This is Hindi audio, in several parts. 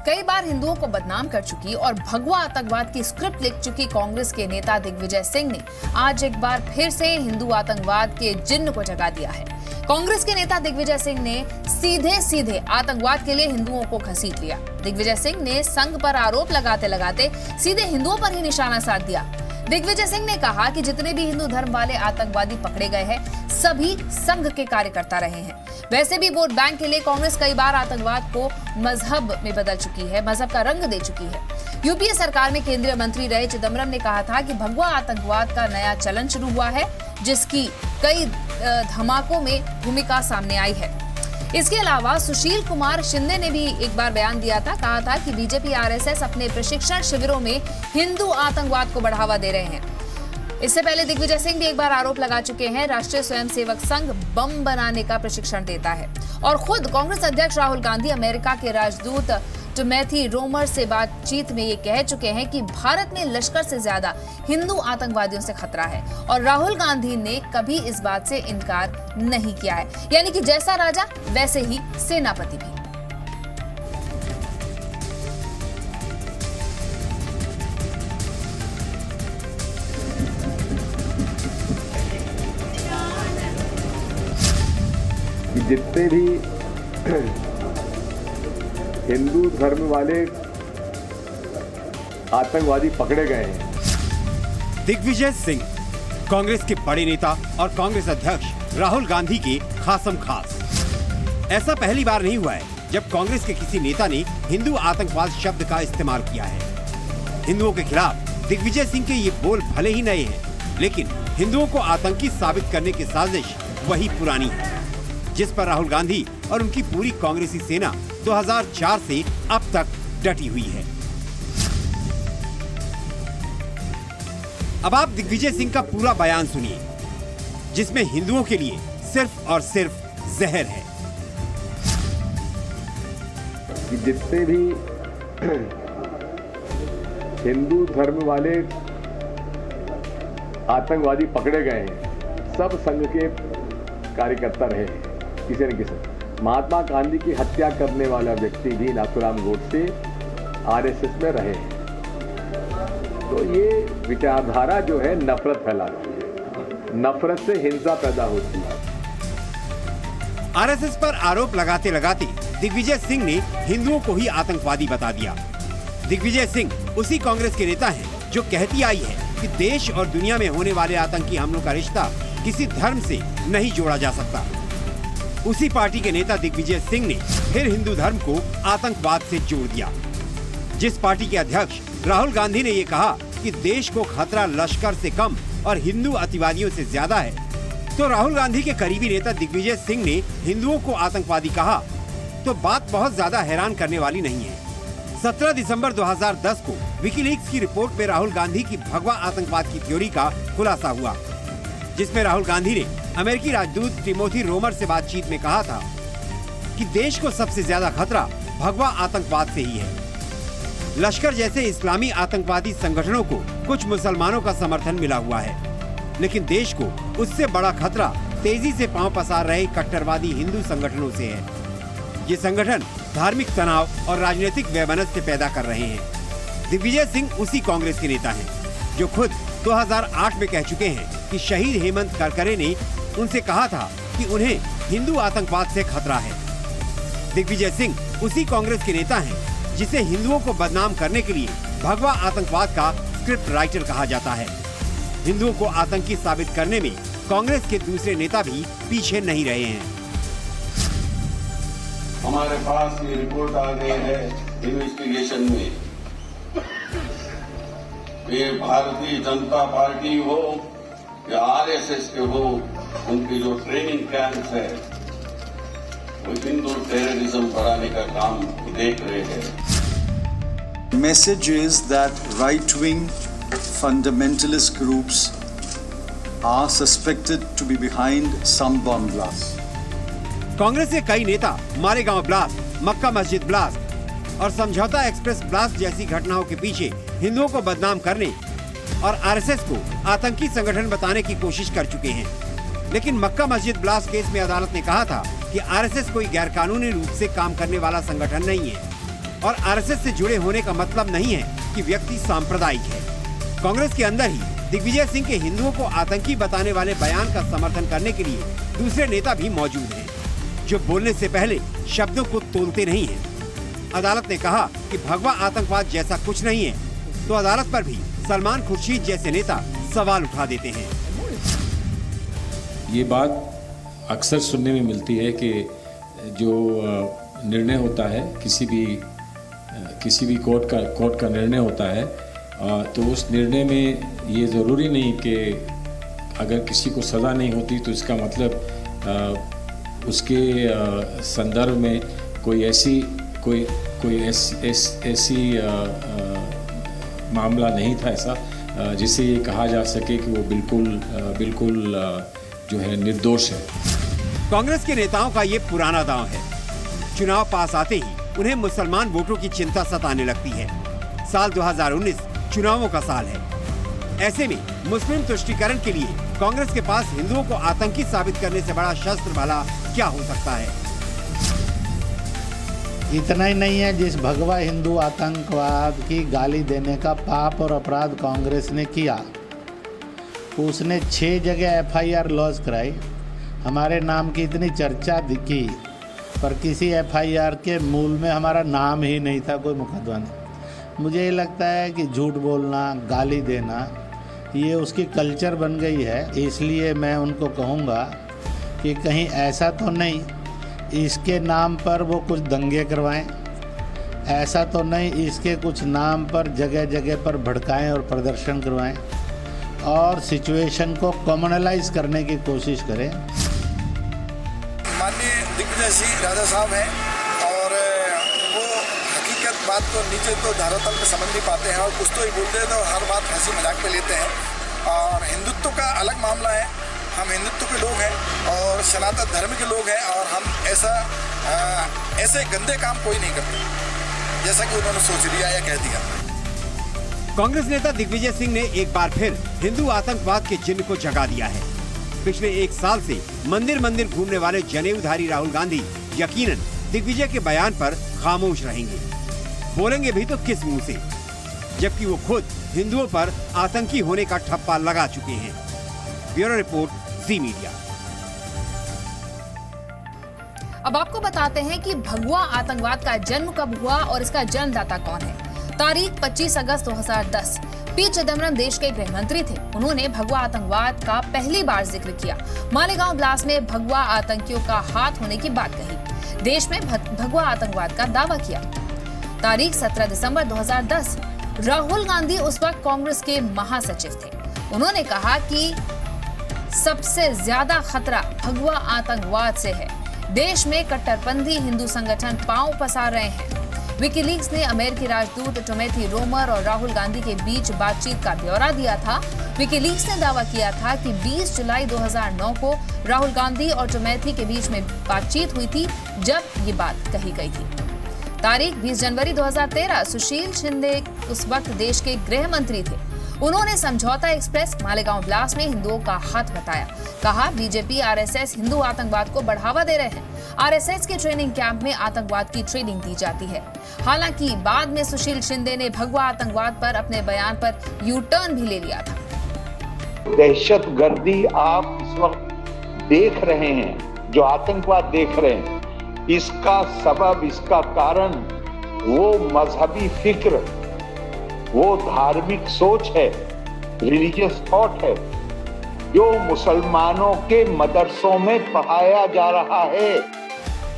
कई बार हिंदुओं को बदनाम कर चुकी और भगवा आतंकवाद की स्क्रिप्ट लिख चुकी कांग्रेस के नेता दिग्विजय सिंह ने आज एक बार फिर से हिंदू आतंकवाद के जिन्न को जगा दिया है। कांग्रेस के नेता दिग्विजय सिंह ने सीधे सीधे आतंकवाद के लिए हिंदुओं को घसीट लिया। दिग्विजय सिंह ने संघ पर आरोप लगाते लगाते सीधे हिंदुओं पर ही निशाना साध दिया। दिग्विजय सिंह ने कहा कि जितने भी हिंदू धर्म वाले आतंकवादी पकड़े गए हैं सभी संघ के कार्यकर्ता रहे हैं। वैसे भी वोट बैंक के लिए कांग्रेस कई बार आतंकवाद को मजहब में बदल चुकी है, मजहब का रंग दे चुकी है। यूपीए सरकार में केंद्रीय मंत्री रहे चिदम्बरम ने कहा था कि भगवा आतंकवाद का नया चलन शुरू हुआ है, जिसकी कई धमाकों में भूमिका सामने आई है। इसके अलावा सुशील कुमार शिंदे ने भी एक बार बयान दिया था, कहा था कि बीजेपी आरएसएस अपने प्रशिक्षण शिविरों में हिंदू आतंकवाद को बढ़ावा दे रहे हैं। इससे पहले दिग्विजय सिंह भी एक बार आरोप लगा चुके हैं, राष्ट्रीय स्वयंसेवक संघ बम बनाने का प्रशिक्षण देता है। और खुद कांग्रेस अध्यक्ष राहुल गांधी अमेरिका के राजदूत टिमोथी रोमर से बातचीत में ये कह चुके हैं कि भारत में लश्कर से ज्यादा हिंदू आतंकवादियों से खतरा है। और राहुल गांधी ने कभी इस बात से इनकार नहीं किया है, यानी कि जैसा राजा वैसे ही सेनापति भी। जितने भी हिंदू धर्म वाले आतंकवादी पकड़े गए हैं। दिग्विजय सिंह कांग्रेस के बड़े नेता और कांग्रेस अध्यक्ष राहुल गांधी के खासम खास। ऐसा पहली बार नहीं हुआ है जब कांग्रेस के किसी नेता ने हिंदू आतंकवाद शब्द का इस्तेमाल किया है। हिंदुओं के खिलाफ दिग्विजय सिंह के ये बोल भले ही नए हैं, लेकिन हिंदुओं को आतंकी साबित करने की साजिश वही पुरानी है, जिस पर राहुल गांधी और उनकी पूरी कांग्रेसी सेना 2004 से अब तक डटी हुई है। अब आप दिग्विजय सिंह का पूरा बयान सुनिए, जिसमें हिंदुओं के लिए सिर्फ और सिर्फ जहर है। कि जितने भी हिंदू धर्म वाले आतंकवादी पकड़े गए हैं सब संघ के कार्यकर्ता रहे हैं। किसी न किसी महात्मा गांधी की हत्या करने वाला व्यक्ति भी नाथूराम गोडसे आरएसएस में रहे हैं। तो ये विचारधारा जो है नफरत फैलाती है, नफरत से हिंसा पैदा होती है। आरएसएस पर आरोप लगाते लगाते दिग्विजय सिंह ने हिंदुओं को ही आतंकवादी बता दिया। दिग्विजय सिंह उसी कांग्रेस के नेता हैं जो कहती आई है कि देश और दुनिया में होने वाले आतंकी हमलों का रिश्ता किसी धर्म से नहीं जोड़ा जा सकता। उसी पार्टी के नेता दिग्विजय सिंह ने फिर हिंदू धर्म को आतंकवाद से जोड़ दिया। जिस पार्टी के अध्यक्ष राहुल गांधी ने ये कहा कि देश को खतरा लश्कर से कम और हिंदू अतिवादियों से ज्यादा है, तो राहुल गांधी के करीबी नेता दिग्विजय सिंह ने हिंदुओं को आतंकवादी कहा, तो बात बहुत ज्यादा हैरान करने वाली नहीं है। 17 दिसंबर 2010 को विकीलीक्स की रिपोर्ट में राहुल गांधी की भगवा आतंकवाद की थ्योरी का खुलासा हुआ, जिसमें राहुल गांधी ने अमेरिकी राजदूत टिमोथी रोमर से बातचीत में कहा था कि देश को सबसे ज्यादा खतरा भगवा आतंकवाद से ही है। लश्कर जैसे इस्लामी आतंकवादी संगठनों को कुछ मुसलमानों का समर्थन मिला हुआ है, लेकिन देश को उससे बड़ा खतरा तेजी से पांव पसार रहे कट्टरवादी हिंदू संगठनों से है। ये संगठन धार्मिक तनाव और राजनीतिक वैमनस्य पैदा कर रहे हैं। दिग्विजय सिंह उसी कांग्रेस के नेता हैं जो खुद 2008 में कह चुके हैं कि शहीद हेमंत करकरे ने उनसे कहा था कि उन्हें हिंदू आतंकवाद से खतरा है। दिग्विजय सिंह उसी कांग्रेस के नेता हैं जिसे हिंदुओं को बदनाम करने के लिए भगवा आतंकवाद का स्क्रिप्ट राइटर कहा जाता है। हिंदुओं को आतंकी साबित करने में कांग्रेस के दूसरे नेता भी पीछे नहीं रहे हैं। हमारे पास ये रिपोर्ट आ गई है इन्वेस्टिगेशन में, ये भारतीय जनता पार्टी हो या आरएसएस के हो, उनकी जो ट्रेनिंग कैंप्स है वो हिंदू टेररिज्म बढ़ाने का काम देख रहे हैं। Message is that right-wing fundamentalist groups are suspected to be behind some bomb blasts. Congress के कई नेता मारेगांव ब्लास्ट, मक्का मस्जिद ब्लास्ट और समझौता एक्सप्रेस ब्लास्ट जैसी घटनाओं के पीछे हिंदुओं को बदनाम करने और आरएसएस को आतंकी संगठन बताने की कोशिश कर चुके हैं। लेकिन मक्का मस्जिद ब्लास्ट केस में अदालत ने कहा था कि आरएसएस कोई गैरकानूनी रूप से काम करने वाला संगठन नहीं है। और आरएसएस से जुड़े होने का मतलब नहीं है कि व्यक्ति सांप्रदायिक है। कांग्रेस के अंदर ही दिग्विजय सिंह के हिंदुओं को आतंकी बताने वाले बयान का समर्थन करने के लिए दूसरे नेता भी मौजूद हैं, जो बोलने से पहले शब्दों को तोलते नहीं हैं। अदालत ने कहा कि भगवा आतंकवाद जैसा कुछ नहीं है, तो अदालत पर भी सलमान खुर्शीद जैसे नेता सवाल उठा देते हैं। ये बात अक्सर सुनने में मिलती है कि जो निर्णय होता है किसी भी कोर्ट का निर्णय होता है, तो उस निर्णय में ये ज़रूरी नहीं कि अगर किसी को सज़ा नहीं होती तो इसका मतलब उसके संदर्भ में कोई ऐसी मामला नहीं था ऐसा जिसे ये कहा जा सके कि वो बिल्कुल जो है निर्दोष है। कांग्रेस के नेताओं का ये पुराना दांव है। चुनाव पास आते ही उन्हें मुसलमान वोटों की चिंता सताने लगती है। साल 2019 चुनावों का साल है। ऐसे में मुस्लिम तुष्टीकरण के लिए कांग्रेस के पास हिंदुओं को आतंकी साबित करने से बड़ा शस्त्र भला क्या हो सकता है? इतना ही नहीं है, जिस भगवा हिंदू आतंकवाद की गाली देने का पाप और अपराध कांग्रेस ने किया, उसने 6 जगह FIR लॉन्च कराई। हमारे नाम की इतनी चर्चा की, पर किसी FIR के मूल में हमारा नाम ही नहीं था, कोई मुकदमा नहीं। मुझे ये लगता है कि झूठ बोलना, गाली देना, ये उसकी कल्चर बन गई है। इसलिए मैं उनको कहूँगा कि कहीं ऐसा तो नहीं इसके नाम पर वो कुछ दंगे करवाएं, ऐसा तो नहीं इसके कुछ नाम पर जगह जगह पर भड़काएं और प्रदर्शन करवाएं, और सिचुएशन को कॉमनलाइज करने की कोशिश करें। माननीय दिग्विजय सिंह राजा साहब हैं और वो हकीकत बात को नीचे तो धरातल पे समझ नहीं पाते हैं, और कुछ तो ही बोलते हैं तो हर बात हंसी मजाक पे लेते हैं। और हिंदुत्व का अलग मामला है, हम हिंदुत्व के लोग हैं और सनातन धर्म के लोग हैं, और हम ऐसे गंदे काम कोई नहीं करते जैसा कि उन्होंने सोच लिया या कह दिया। कांग्रेस नेता दिग्विजय सिंह ने एक बार फिर हिंदू आतंकवाद के जिन्न को जगा दिया है। पिछले 1 साल से मंदिर मंदिर घूमने वाले जनेऊधारी राहुल गांधी यकीनन दिग्विजय के बयान पर खामोश रहेंगे। बोलेंगे भी तो किस मुंह से, जबकि वो खुद हिंदुओं पर आतंकी होने का ठप्पा लगा चुके हैं। ब्यूरो रिपोर्ट, जी मीडिया। अब आपको बताते हैं कि भगवा आतंकवाद का जन्म कब हुआ और इसका जन्मदाता कौन है। तारीख 25 अगस्त 2010। पी चिदम्बरम देश के गृह मंत्री थे। उन्होंने भगवा आतंकवाद का पहली बार जिक्र किया। मालेगांव ब्लास्ट में भगवा आतंकियों का हाथ होने की बात कही। देश में भगवा आतंकवाद का दावा किया। तारीख 17 दिसंबर 2010। राहुल गांधी उस वक्त कांग्रेस के महासचिव थे। उन्होंने कहा कि सबसे ज्यादा खतरा भगवा आतंकवाद से है। देश में कट्टरपंथी हिंदू संगठन पांव पसार रहे हैं। विकीलीक्स ने अमेरिकी राजदूत टिमोथी रोमर और राहुल गांधी के बीच बातचीत का ब्यौरा दिया था। विकीलीक्स ने दावा किया था कि 20 जुलाई 2009 को राहुल गांधी और टिमोथी के बीच में बातचीत हुई थी, जब ये बात कही गई थी। तारीख 20 जनवरी 2013। सुशील शिंदे उस वक्त देश के गृह मंत्री थे। उन्होंने समझौता एक्सप्रेस मालेगांव ब्लास्ट में हिंदुओं का हाथ बताया। कहा बीजेपी आरएसएस हिंदू आतंकवाद को बढ़ावा दे रहे हैं। आरएसएस के ट्रेनिंग कैंप में आतंकवाद की ट्रेनिंग दी जाती है। हालांकि बाद में सुशील शिंदे ने भगवा आतंकवाद पर अपने बयान पर यू टर्न भी ले लिया था। दहशतगर्दी आप इस वक्त देख रहे हैं, जो आतंकवाद देख रहे हैं, इसका सबब, इसका कारण वो मजहबी फिक्र, वो धार्मिक सोच है, रिलीजियस थॉट है, जो मुसलमानों के मदरसों में पढ़ाया जा रहा है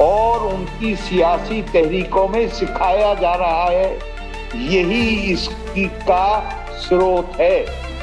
और उनकी सियासी तहरीकों में सिखाया जा रहा है। यही इसकी का स्रोत है।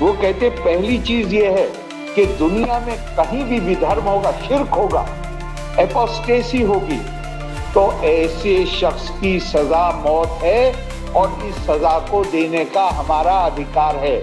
वो कहते पहली चीज ये है कि दुनिया में कहीं भी विधर्म होगा, शिर्क होगा, एपोस्टेसी होगी, तो ऐसे शख्स की सजा मौत है और इस सजा को देने का हमारा अधिकार है।